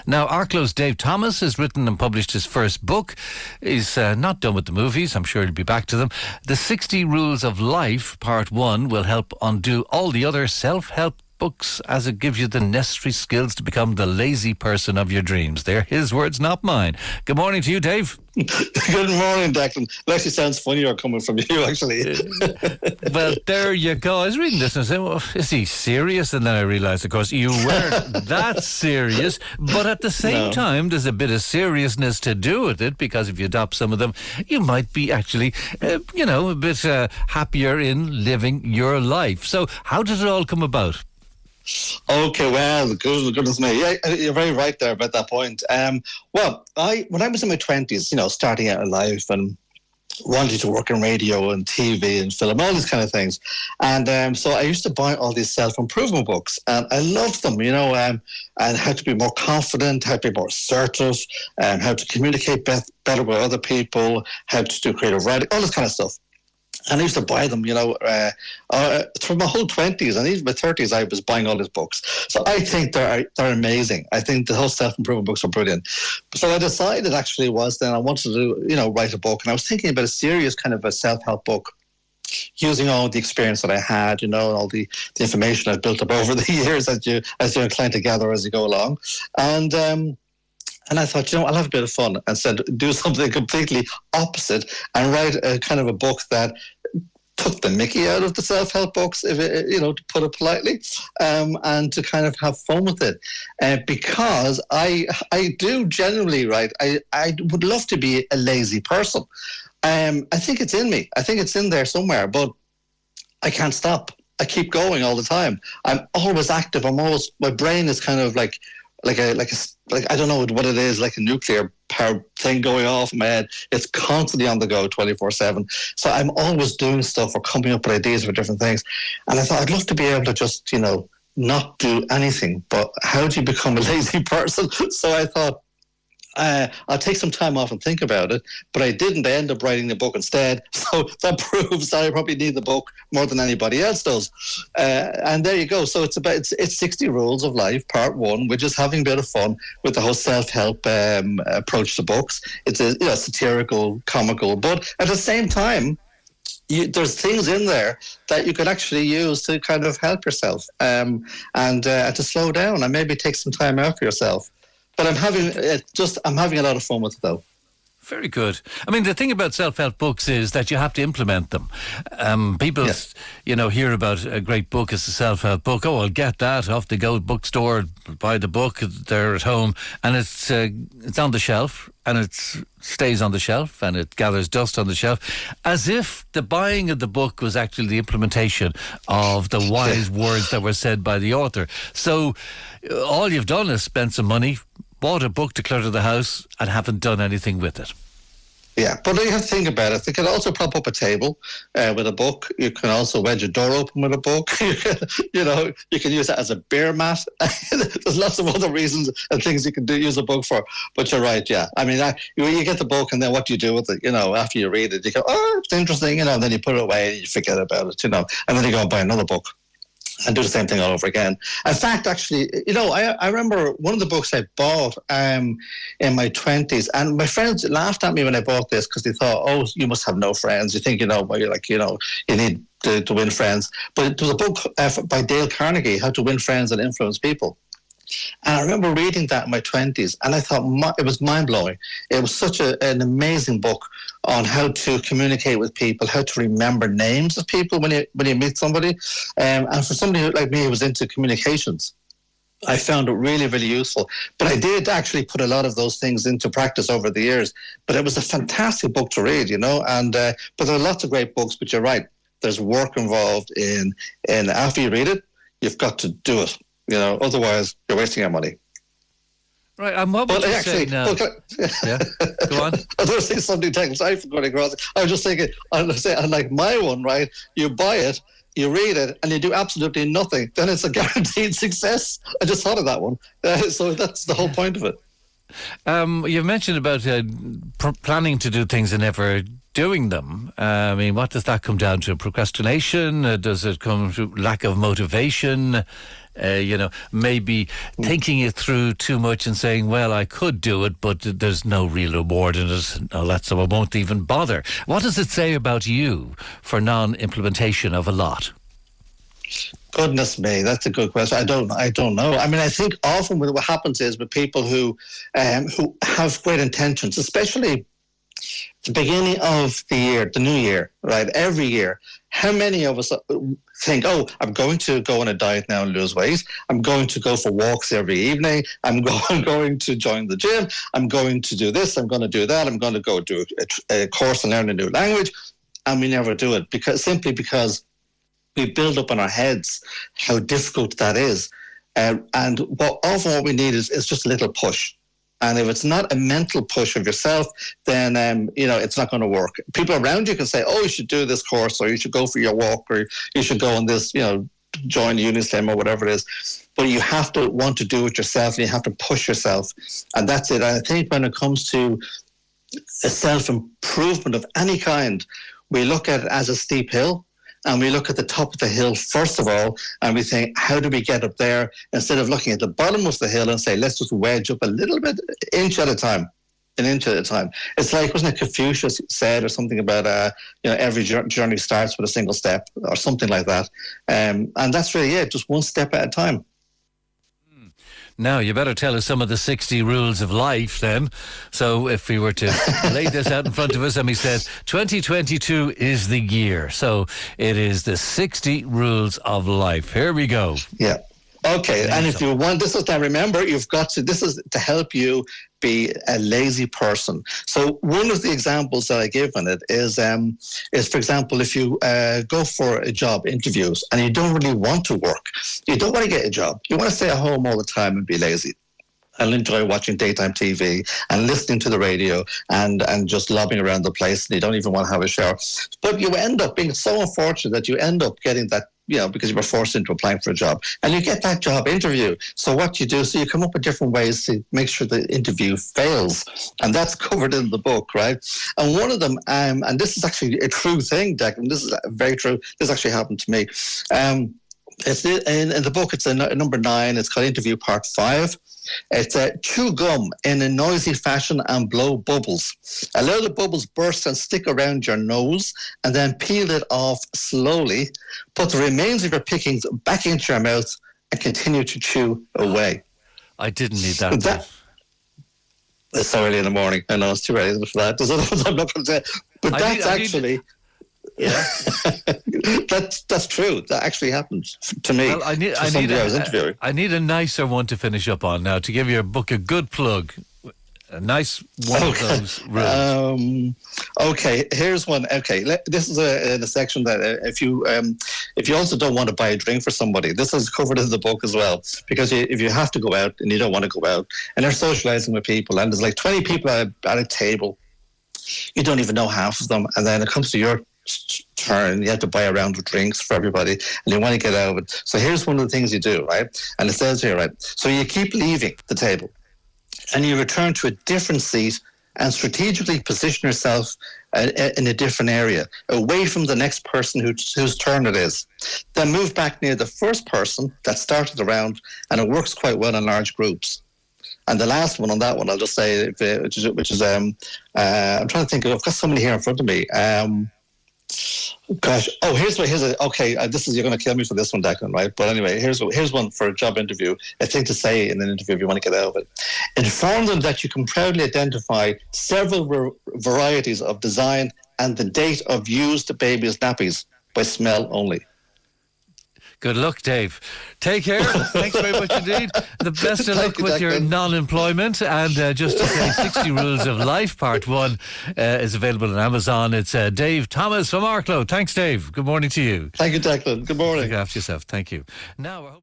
Now, Arklo's Dave Thomas has written and published his first book. He's not done with the movies. I'm sure he'll be back to them. The 60 Rules of Life, Part 1, will help undo all the other self-help books as it gives you the necessary skills to become the lazy person of your dreams. They're his words, not mine. Good morning to you, Dave. Good morning, Declan. It actually sounds funnier coming from you, actually. Well, there you go. I was reading this and I said, well, is he serious? And then I realised, of course, you weren't that serious. But at the same time, there's a bit of seriousness to do with it, because if you adopt some of them, you might be actually, a bit happier in living your life. So how did it all come about? Okay, well, goodness me. Yeah, you're very right there about that point. When I was in my 20s, starting out in life and wanting to work in radio and TV and film, all these kind of things. And so I used to buy all these self-improvement books, and I loved them, and how to be more confident, how to be more assertive, and how to communicate better with other people, how to do creative writing, all this kind of stuff. And I used to buy them, through my whole 20s and even my 30s, I was buying all these books. So I think they're amazing. I think the whole self-improvement books are brilliant. So I decided actually then I wanted to, write a book. And I was thinking about a serious kind of a self-help book, using all the experience that I had, and all the information I've built up over the years as you're inclined to gather as you go along. And I thought, I'll have a bit of fun, and said, do something completely opposite and write a kind of a book that took the mickey out of the self-help books, to put it politely, and to kind of have fun with it. Because I do generally, right, I would love to be a lazy person. I think it's in me. I think it's in there somewhere, but I can't stop. I keep going all the time. I'm always active. My brain is kind of like I don't know what it is, like a nuclear power thing going off in my head. It's constantly on the go 24/7. So I'm always doing stuff or coming up with ideas for different things. And I thought I'd love to be able to just, not do anything. But how do you become a lazy person? So I thought, I'll take some time off and think about it, but I didn't. I ended up writing the book instead, so that proves that I probably need the book more than anybody else does. And there you go. So it's 60 Rules of Life, Part 1, which is having a bit of fun with the whole self-help approach to books. It's a satirical, comical, but at the same time, there's things in there that you could actually use to kind of help yourself and to slow down and maybe take some time out for yourself. But I'm having a lot of fun with it, though. Very good. I mean, the thing about self-help books is that you have to implement them. People, hear about a great book as a self-help book. Oh, I'll get that off the go bookstore, buy the book, they're at home, and it's on the shelf, and it stays on the shelf, and it gathers dust on the shelf, as if the buying of the book was actually the implementation of the wise words that were said by the author. So all you've done is spend some money, bought a book to clutter the house, and haven't done anything with it. Yeah, but you have to think about it. You can also prop up a table with a book. You can also wedge a door open with a book. You can use it as a beer mat. There's lots of other reasons and things you can use a book for. But you're right, yeah. I mean, you get the book, and then what do you do with it? After you read it, you go, oh, it's interesting, and then you put it away and you forget about it, and then you go and buy another book and do the same thing all over again. In fact, actually, I remember one of the books I bought in my 20s, and my friends laughed at me when I bought this because they thought, oh, you must have no friends. You think, you need to win friends. But it was a book by Dale Carnegie, How to Win Friends and Influence People. And I remember reading that in my 20s, and I thought it was mind-blowing. It was such an amazing book on how to communicate with people, how to remember names of people when you meet somebody. And for somebody like me who was into communications, I found it really, really useful. But I did actually put a lot of those things into practice over the years. But it was a fantastic book to read, but there are lots of great books, but you're right. There's work involved in after you read it, you've got to do it. Otherwise you're wasting your money. Right, and what would you say now? Yeah, go on. I was saying something technical. Sorry for going across. I was just thinking, like my one, right? You buy it, you read it, and you do absolutely nothing. Then it's a guaranteed success. I just thought of that one. So that's the whole point of it. You've mentioned about planning to do things and never doing them. I mean, what does that come down to? Procrastination? Does it come to lack of motivation? maybe thinking it through too much and saying, well, I could do it, but there's no real reward in it. So I won't even bother. What does it say about you for non-implementation of a lot? Goodness me, that's a good question. I don't know. I mean, I think often what happens is with people who have great intentions, especially the beginning of the year, the new year, right? Every year, how many of us think, oh, I'm going to go on a diet now and lose weight. I'm going to go for walks every evening. I'm going to join the gym. I'm going to do this. I'm going to do that. I'm going to go do a course and learn a new language. And we never do it simply because we build up in our heads how difficult that is. And often what we need is just a little push. And if it's not a mental push of yourself, then, it's not going to work. People around you can say, oh, you should do this course, or you should go for your walk, or you should go on this, join Unislim or whatever it is. But you have to want to do it yourself, and you have to push yourself. And that's it. I think when it comes to a self-improvement of any kind, we look at it as a steep hill. And we look at the top of the hill, first of all, and we think, how do we get up there? Instead of looking at the bottom of the hill and say, let's just wedge up a little bit, an inch at a time. It's like, wasn't it Confucius said or something about, every journey starts with a single step or something like that. And that's really it, just one step at a time. Now, you better tell us some of the 60 rules of life then. So if we were to lay this out in front of us and we said 2022 is the year. So it is the 60 rules of life. Here we go. Yeah. Okay. And if you want, this is to remember, this is to help you be a lazy person. So one of the examples that I give in it is for example, if you go for a job interviews and you don't really want to work, you don't want to get a job, you want to stay at home all the time and be lazy. I'll enjoy watching daytime TV and listening to the radio and just lobbing around the place, and you don't even want to have a shower. But you end up being so unfortunate that you end up getting that, because you were forced into applying for a job, and you get that job interview. So what you do, you come up with different ways to make sure the interview fails. And that's covered in the book, right? And one of them, and this is actually a true thing, Declan, this is very true. This actually happened to me. It's in the book, it's number 9. It's called Interview Part 5. It's chew gum in a noisy fashion and blow bubbles. Allow the bubbles burst and stick around your nose, and then peel it off slowly. Put the remains of your pickings back into your mouth and continue to chew away. I didn't need that. It's so early in the morning. I know it's too early for that. I'm not going to say it. But that's actually... Yeah, that's true. That actually happened to me. Well, I need a nicer one to finish up on now, to give your book a good plug. A nice one of those rules. Okay, here's one. Okay, this is a section that if you also don't want to buy a drink for somebody, this is covered in the book as well. Because if you have to go out and you don't want to go out, and they're socializing with people, and there's like 20 people at a table, you don't even know half of them, and then it comes to your turn, you have to buy a round of drinks for everybody, and you want to get out of it. So here's one of the things you do, right? And it says here, right? So you keep leaving the table, and you return to a different seat and strategically position yourself in a different area, away from the next person whose turn it is. Then move back near the first person that started the round, and it works quite well in large groups. And the last one on that one, I'll just say, which is I'm trying to think. I've got so many here in front of me. Gosh, here's okay. You're going to kill me for this one, Declan, right? But anyway, here's one for a job interview. A thing to say in an interview if you want to get out of it. Inform them that you can proudly identify several varieties of design and the date of used baby's nappies by smell only. Good luck, Dave. Take care. Thanks very much indeed. The best of luck with your non-employment. And just to say, 60 Rules of Life, Part 1 is available on Amazon. It's Dave Thomas from Arklow. Thanks, Dave. Good morning to you. Thank you, Declan. Good morning. Look after yourself. Thank you. Now,